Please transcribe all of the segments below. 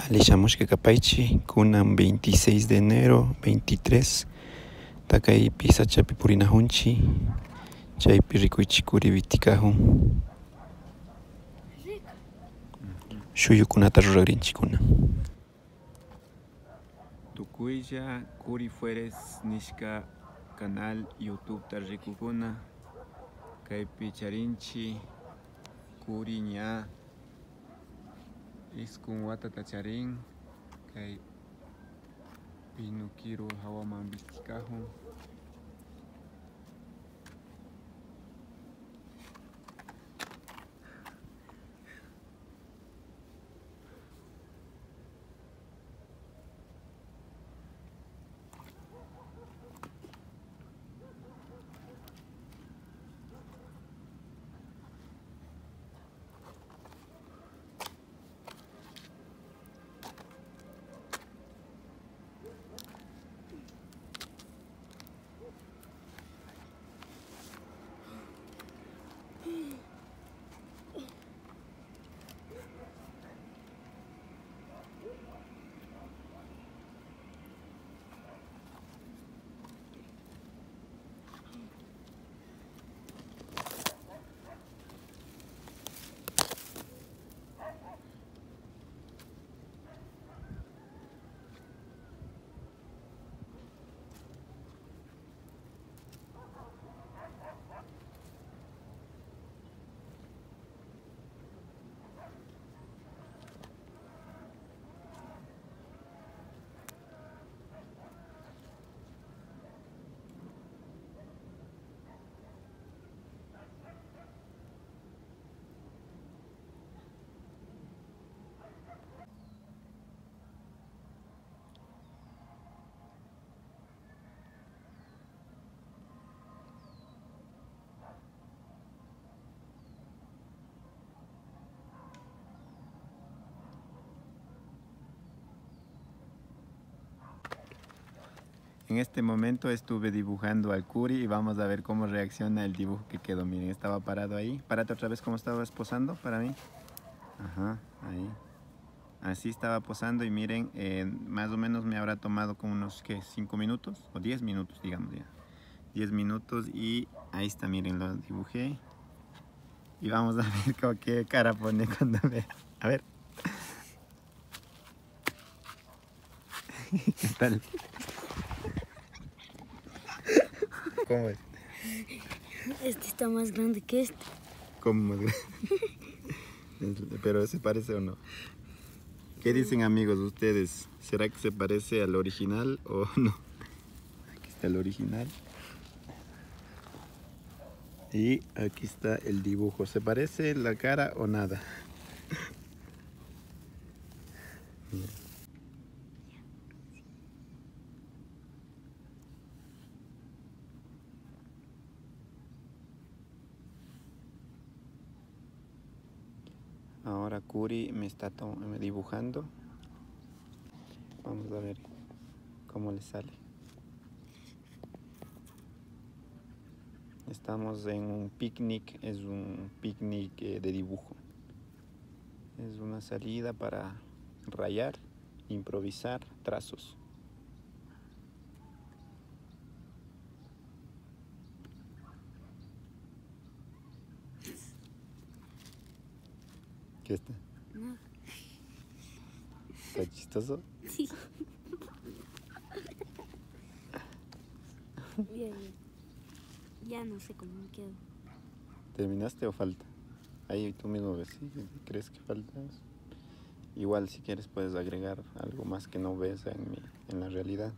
Alishamushka Kapaichi, kunan 26 de enero, 23. Takai pisa chapi purinahunchi, chaypi rikuichi kuri vitikahun. Shuyukunata ruragrinchikuna. Tukuylla Kuri Fueres nishka canal YouTube tarrikukuna. Kaypi charinchi Kuri ña iskun watata charin. Kay pinukiru hawaman vitikahun. En este momento estuve dibujando al Kuri y vamos a ver cómo reacciona el dibujo que quedó. Miren, estaba parado ahí. Párate otra vez como estabas posando para mí. Ajá, ahí. Así estaba posando y miren, más o menos me habrá tomado como unos, ¿qué? 5 minutos o 10 minutos, digamos ya. 10 minutos y ahí está, miren, lo dibujé. Y vamos a ver qué cara pone cuando vea. A ver. ¿Qué tal? ¿Cómo es? Este está más grande que este. ¿Cómo más grande? Pero ¿se parece o no? ¿Qué dicen, amigos, ustedes? ¿Será que se parece al original o no? Aquí está el original. Y aquí está el dibujo. ¿Se parece la cara o nada? Ahora Kuri me está dibujando. Vamos a ver cómo le sale. Estamos en un picnic, es un picnic de dibujo. Es una salida para rayar, improvisar trazos. ¿Qué está? No. ¿Está chistoso? Sí. Ya no sé cómo me quedo. ¿Terminaste o falta? Ahí tú mismo ves, si crees que falta. Igual si quieres puedes agregar algo más que no ves en la realidad.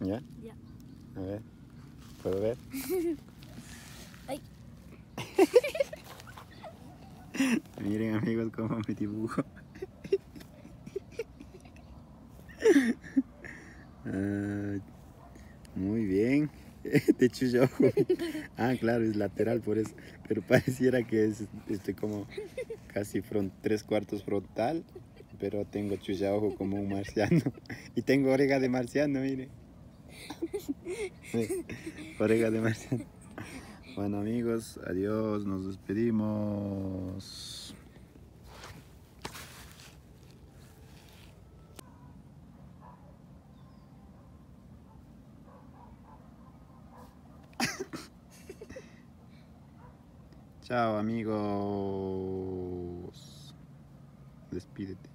¿Ya? Ya. A ver, ¿puedo ver? Ay. Miren, amigos, cómo me dibujo. este chuyo ojo. Ah, claro, es lateral por eso. Pero pareciera que es como casi 3/4 frontal. Pero tengo chuya ojo como un marciano. Y tengo oreja de marciano, mire. Oreja de marciano. Bueno amigos, adiós, nos despedimos. Chao amigos. Despídete.